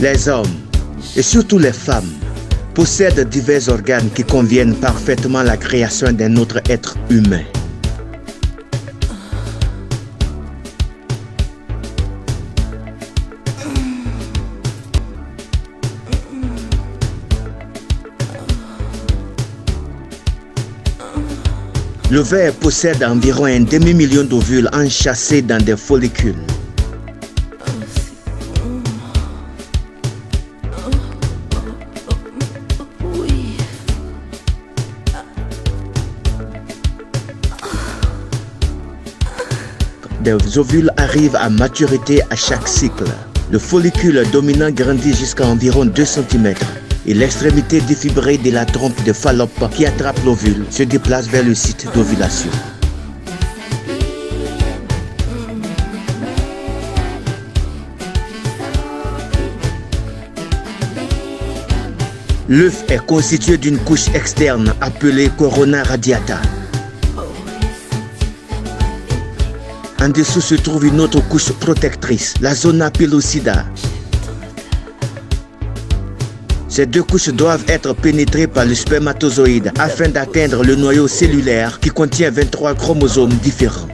Les hommes, et surtout les femmes, possèdent divers organes qui conviennent parfaitement à la création d'un autre être humain. Le ver possède environ un demi-million d'ovules enchâssés dans des follicules. Des ovules arrivent à maturité à chaque cycle. Le follicule dominant grandit jusqu'à environ 2 cm. Et l'extrémité défibrée de la trompe de Fallope qui attrape l'ovule se déplace vers le site d'ovulation. L'œuf est constitué d'une couche externe appelée corona radiata. En dessous se trouve une autre couche protectrice, la zona pellucida. Ces deux couches doivent être pénétrées par le spermatozoïde afin d'atteindre le noyau cellulaire qui contient 23 chromosomes différents.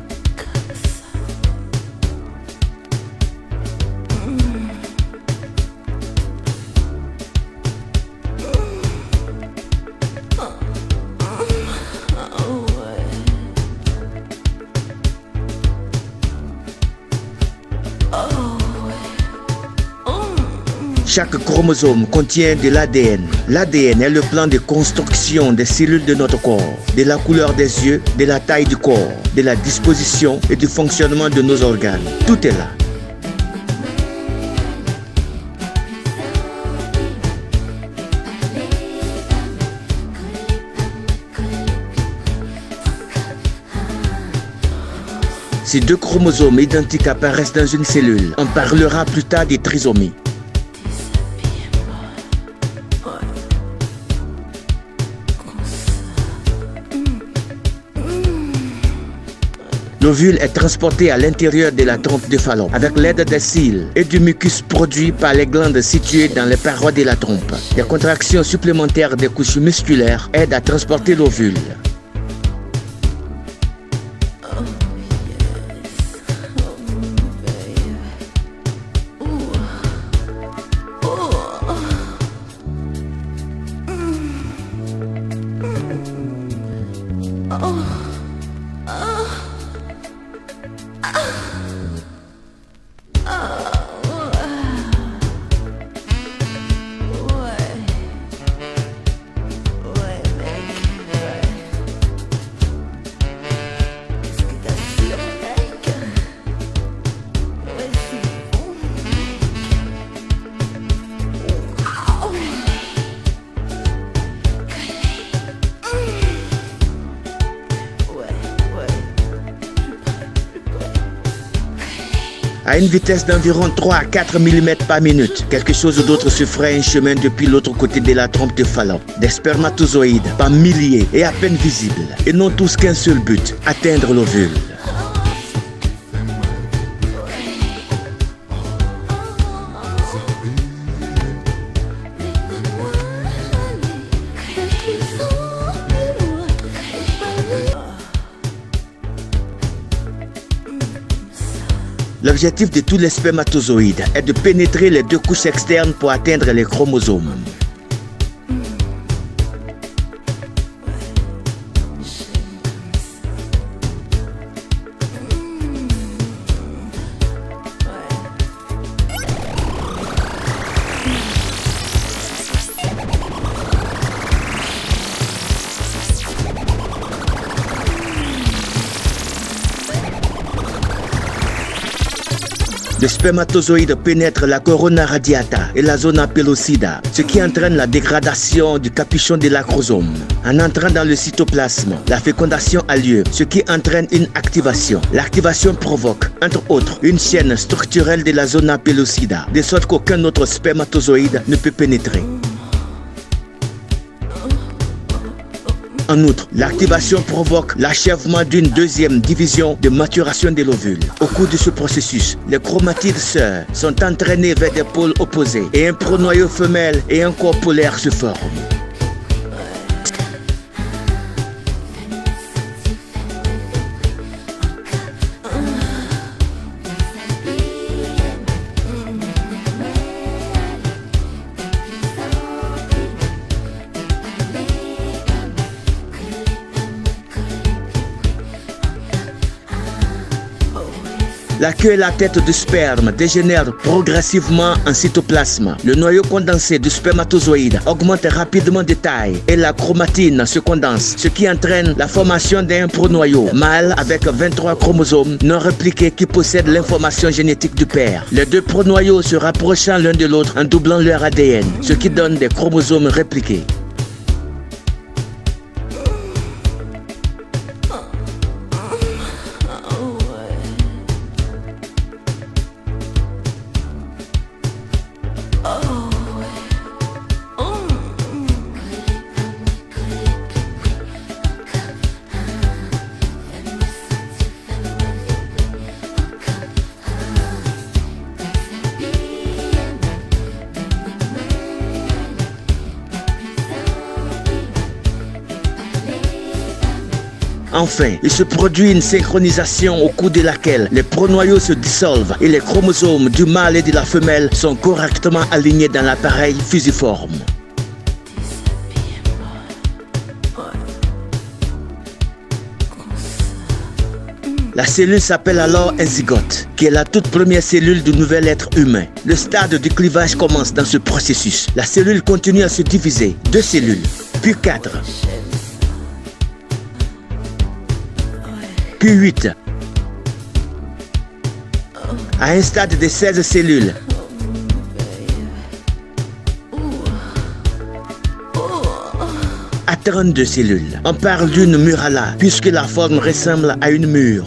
Chaque chromosome contient de l'ADN. L'ADN est le plan de construction des cellules de notre corps, de la couleur des yeux, de la taille du corps, de la disposition et du fonctionnement de nos organes. Tout est là. Si deux chromosomes identiques apparaissent dans une cellule, on parlera plus tard des trisomies. L'ovule est transporté à l'intérieur de la trompe de Fallope avec l'aide des cils et du mucus produit par les glandes situées dans les parois de la trompe. Des contractions supplémentaires des couches musculaires aident à transporter l'ovule. À une vitesse d'environ 3 à 4 mm par minute, quelque chose d'autre se ferait un chemin depuis l'autre côté de la trompe de Fallope. Des spermatozoïdes, par milliers et à peine visibles, et non tous qu'un seul but, atteindre l'ovule. L'objectif de tous les spermatozoïdes est de pénétrer les deux couches externes pour atteindre les chromosomes. Le spermatozoïde pénètre la corona radiata et la zona pellucida, ce qui entraîne la dégradation du capuchon de l'acrosome. En entrant dans le cytoplasme, la fécondation a lieu, ce qui entraîne une activation. L'activation provoque, entre autres, une chaîne structurelle de la zona pellucida, de sorte qu'aucun autre spermatozoïde ne peut pénétrer. En outre, l'activation provoque l'achèvement d'une deuxième division de maturation de l'ovule. Au cours de ce processus, les chromatides sœurs sont entraînées vers des pôles opposés et un pronoyau femelle et un corps polaire se forment. La queue et la tête du sperme dégénèrent progressivement en cytoplasme. Le noyau condensé du spermatozoïde augmente rapidement de taille et la chromatine se condense, ce qui entraîne la formation d'un pronoyau mâle avec 23 chromosomes non répliqués qui possèdent l'information génétique du père. Les deux pronoyaux se rapprochant l'un de l'autre en doublant leur ADN, ce qui donne des chromosomes répliqués. Enfin, il se produit une synchronisation au cours de laquelle les pronoyaux se dissolvent et les chromosomes du mâle et de la femelle sont correctement alignés dans l'appareil fusiforme. La cellule s'appelle alors un zygote, qui est la toute première cellule du nouvel être humain. Le stade du clivage commence dans ce processus. La cellule continue à se diviser, 2 cellules, puis 4. Puis 8. À un stade de 16 cellules. À 32 cellules. On parle d'une murala, puisque la forme ressemble à une mûre.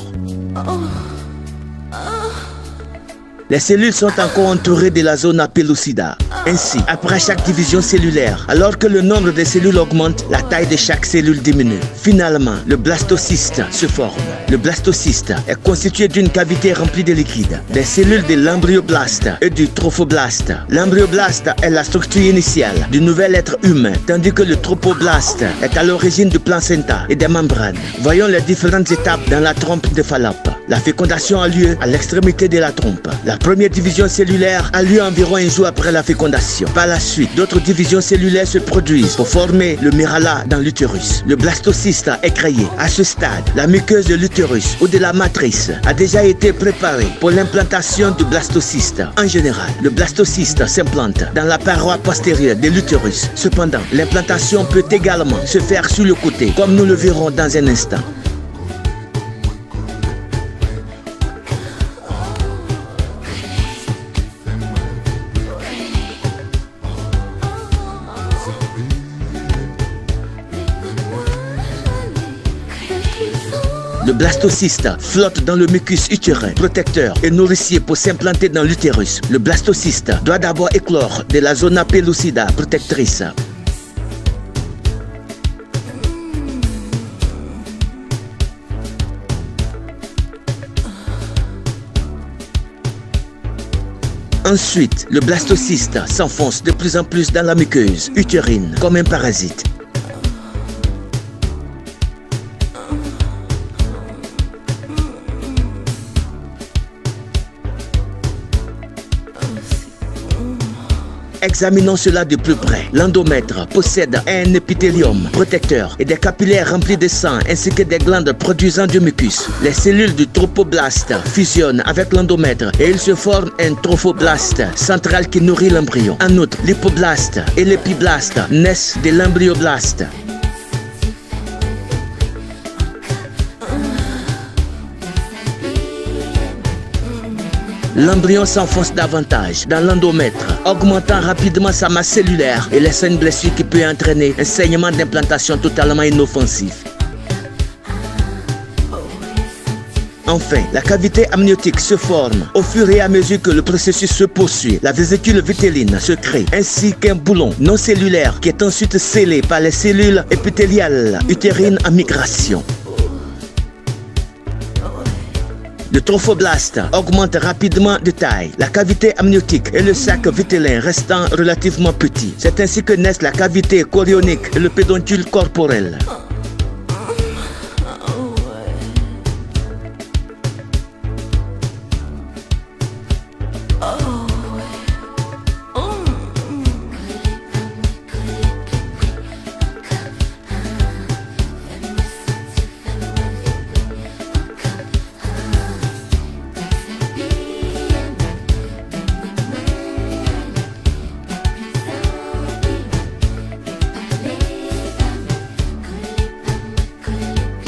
Les cellules sont encore entourées de la zona pellucida. Ainsi, après chaque division cellulaire, alors que le nombre de cellules augmente, la taille de chaque cellule diminue. Finalement, le blastocyste se forme. Le blastocyste est constitué d'une cavité remplie de liquide, des cellules de l'embryoblaste et du trophoblaste. L'embryoblaste est la structure initiale du nouvel être humain, tandis que le trophoblaste est à l'origine du placenta et des membranes. Voyons les différentes étapes dans la trompe de Fallope. La fécondation a lieu à l'extrémité de la trompe. La première division cellulaire a lieu environ un jour après la fécondation. Par la suite, d'autres divisions cellulaires se produisent pour former le myrala dans l'utérus. Le blastocyste est créé. À ce stade, la muqueuse de l'utérus ou de la matrice a déjà été préparée pour l'implantation du blastocyste. En général, le blastocyste s'implante dans la paroi postérieure de l'utérus. Cependant, l'implantation peut également se faire sur le côté, comme nous le verrons dans un instant. Le blastocyste flotte dans le mucus utérin, protecteur et nourricier pour s'implanter dans l'utérus. Le blastocyste doit d'abord éclore de la zona pellucida protectrice. Ensuite, le blastocyste s'enfonce de plus en plus dans la muqueuse utérine comme un parasite. Examinons cela de plus près. L'endomètre possède un épithélium protecteur et des capillaires remplis de sang ainsi que des glandes produisant du mucus. Les cellules du trophoblaste fusionnent avec l'endomètre et il se forme un trophoblaste central qui nourrit l'embryon. En outre, l'hypoblaste et l'épiblaste naissent de l'embryoblaste. L'embryon s'enfonce davantage dans l'endomètre, augmentant rapidement sa masse cellulaire et laissant une blessure qui peut entraîner un saignement d'implantation totalement inoffensif. Enfin, la cavité amniotique se forme au fur et à mesure que le processus se poursuit. La vésicule vitelline se crée, ainsi qu'un boulon non cellulaire qui est ensuite scellé par les cellules épithéliales utérines en migration. Le trophoblaste augmente rapidement de taille, la cavité amniotique et le sac vitellin restant relativement petits. C'est ainsi que naissent la cavité chorionique et le pédoncule corporel.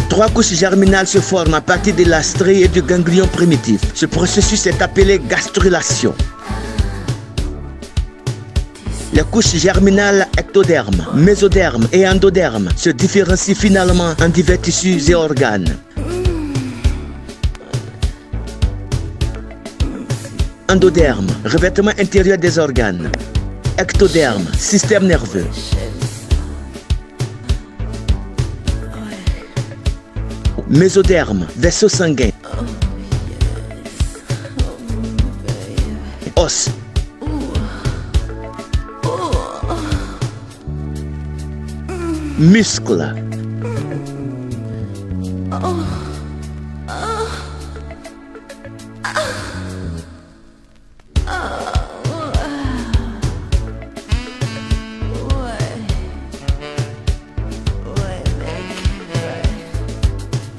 Trois couches germinales se forment à partir de la strie et du ganglion primitif. Ce processus est appelé gastrulation. Les couches germinales ectoderme, mésoderme et endoderme se différencient finalement en divers tissus et organes. Endoderme, revêtement intérieur des organes. Ectoderme, système nerveux. Mésoderme, vaisseau sanguin. Os. Muscle.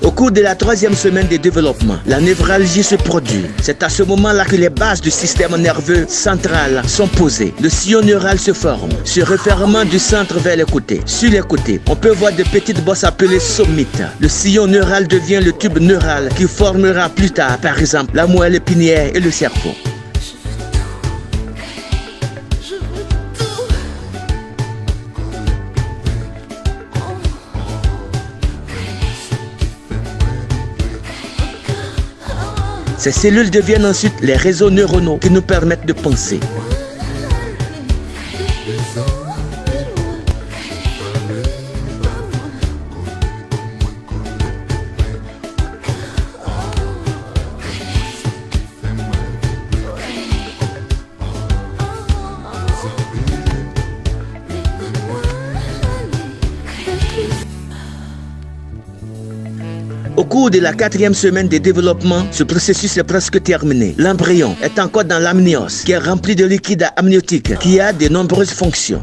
Au cours de la troisième semaine de développement, la névralgie se produit. C'est à ce moment-là que les bases du système nerveux central sont posées. Le sillon neural se forme, se refermant du centre vers les côtés. Sur les côtés, on peut voir de petites bosses appelées sommites. Le sillon neural devient le tube neural qui formera plus tard, par exemple, la moelle épinière et le cerveau. Ces cellules deviennent ensuite les réseaux neuronaux qui nous permettent de penser. Au cours de la quatrième semaine de développement, ce processus est presque terminé. L'embryon est encore dans l'amnios, qui est rempli de liquide amniotique, qui a de nombreuses fonctions.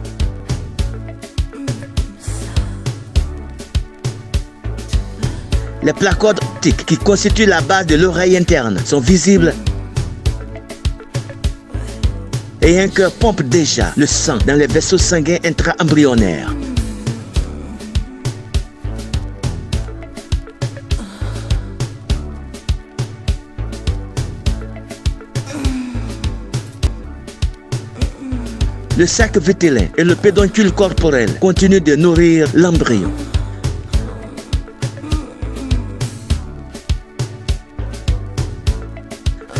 Les placodes optiques, qui constituent la base de l'oreille interne, sont visibles. Et un cœur pompe déjà le sang dans les vaisseaux sanguins intra-embryonnaires. Le sac vitellin et le pédoncule corporel continuent de nourrir l'embryon.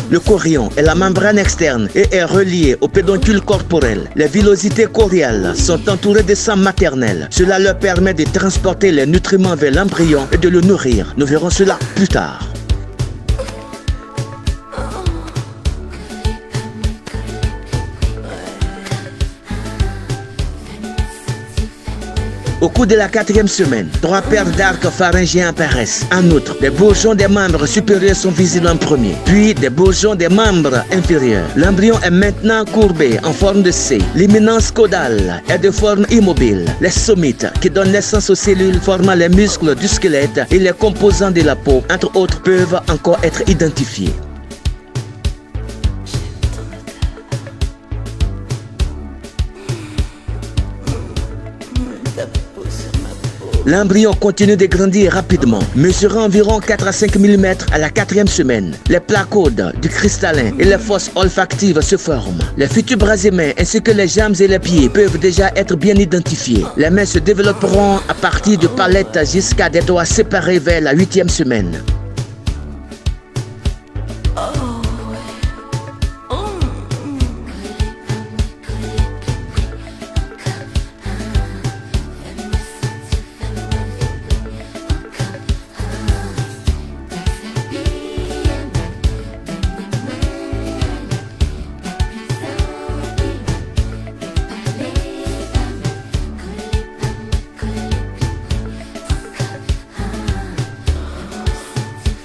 Le chorion est la membrane externe et est relié au pédoncule corporel. Les villosités choriales sont entourées de sang maternel. Cela leur permet de transporter les nutriments vers l'embryon et de le nourrir. Nous verrons cela plus tard. Au cours de la quatrième semaine, 3 paires d'arcs pharyngiens apparaissent. En outre, des bourgeons des membres supérieurs sont visibles en premier, puis des bourgeons des membres inférieurs. L'embryon est maintenant courbé en forme de C. L'éminence caudale est de forme immobile. Les sommites, qui donnent naissance aux cellules formant les muscles du squelette et les composants de la peau, entre autres, peuvent encore être identifiés. L'embryon continue de grandir rapidement, mesurant environ 4 à 5 mm à la 4e semaine. Les placodes du cristallin et les fosses olfactives se forment. Les futurs bras et mains ainsi que les jambes et les pieds peuvent déjà être bien identifiés. Les mains se développeront à partir de palettes jusqu'à des doigts séparés vers la 8e semaine.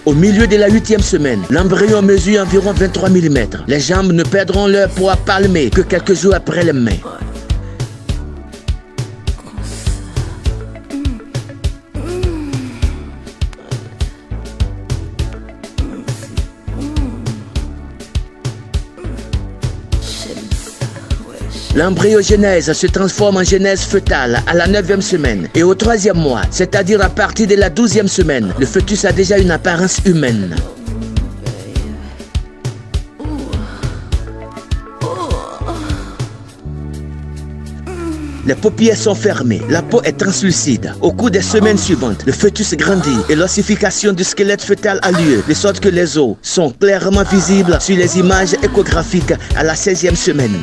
Au milieu de la 8e semaine, l'embryon mesure environ 23 mm. Les jambes ne perdront leur poids palmé que quelques jours après les mains. L'embryogénèse se transforme en genèse fœtale à la 9e semaine et au 3e mois, c'est-à-dire à partir de la 12e semaine, le fœtus a déjà une apparence humaine. Les paupières sont fermées, la peau est translucide. Au cours des semaines suivantes, le fœtus grandit et l'ossification du squelette fœtal a lieu, de sorte que les os sont clairement visibles sur les images échographiques à la 16e semaine.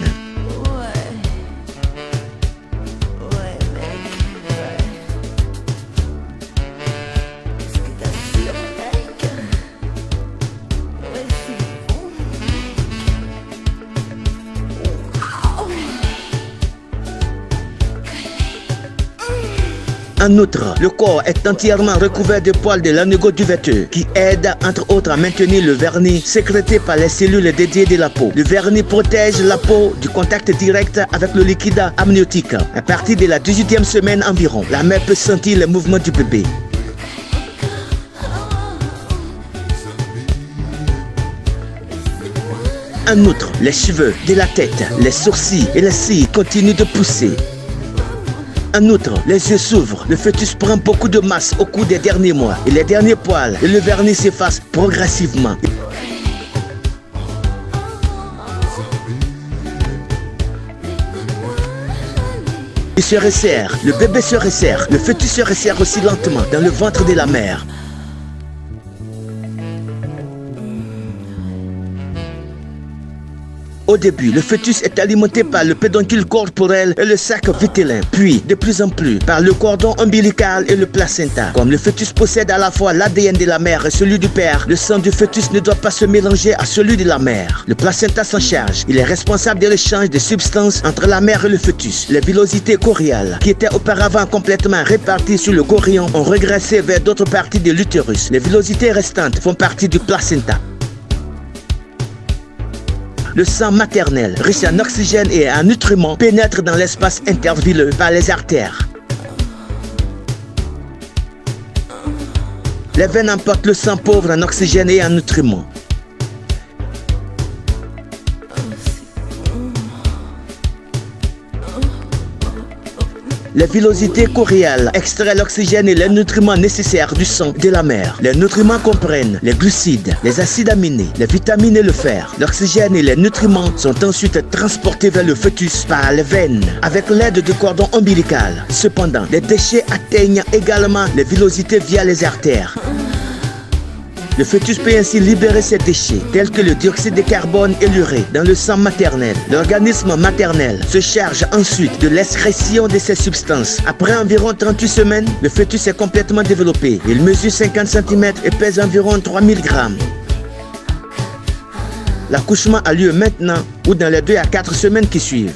En outre, le corps est entièrement recouvert de poils de l'anégo-duveteux qui aident entre autres à maintenir le vernis sécrété par les cellules dédiées de la peau. Le vernis protège la peau du contact direct avec le liquide amniotique. À partir de la 18e semaine environ, la mère peut sentir les mouvements du bébé. En outre, les cheveux de la tête, les sourcils et les cils continuent de pousser. En outre, les yeux s'ouvrent, le fœtus prend beaucoup de masse au cours des derniers mois et les derniers poils et le vernis s'effacent progressivement. Il se resserre, le bébé se resserre, le fœtus se resserre aussi lentement dans le ventre de la mère. Au début, le fœtus est alimenté par le pédoncule corporel et le sac vitellin, puis de plus en plus par le cordon ombilical et le placenta. Comme le fœtus possède à la fois l'ADN de la mère et celui du père, le sang du fœtus ne doit pas se mélanger à celui de la mère. Le placenta s'en charge. Il est responsable de l'échange de substances entre la mère et le fœtus. Les villosités choriales, qui étaient auparavant complètement réparties sur le chorion, ont régressé vers d'autres parties de l'utérus. Les villosités restantes font partie du placenta. Le sang maternel, riche en oxygène et en nutriments, pénètre dans l'espace intervilleux par les artères. Les veines emportent le sang pauvre en oxygène et en nutriments. Les villosités choriales extraient l'oxygène et les nutriments nécessaires du sang de la mère. Les nutriments comprennent les glucides, les acides aminés, les vitamines et le fer. L'oxygène et les nutriments sont ensuite transportés vers le fœtus par les veines avec l'aide du cordon ombilical. Cependant, les déchets atteignent également les villosités via les artères. Le fœtus peut ainsi libérer ses déchets, tels que le dioxyde de carbone et l'urée, dans le sang maternel. L'organisme maternel se charge ensuite de l'excrétion de ces substances. Après environ 38 semaines, le fœtus est complètement développé. Il mesure 50 cm et pèse environ 3000 grammes. L'accouchement a lieu maintenant ou dans les 2 à 4 semaines qui suivent.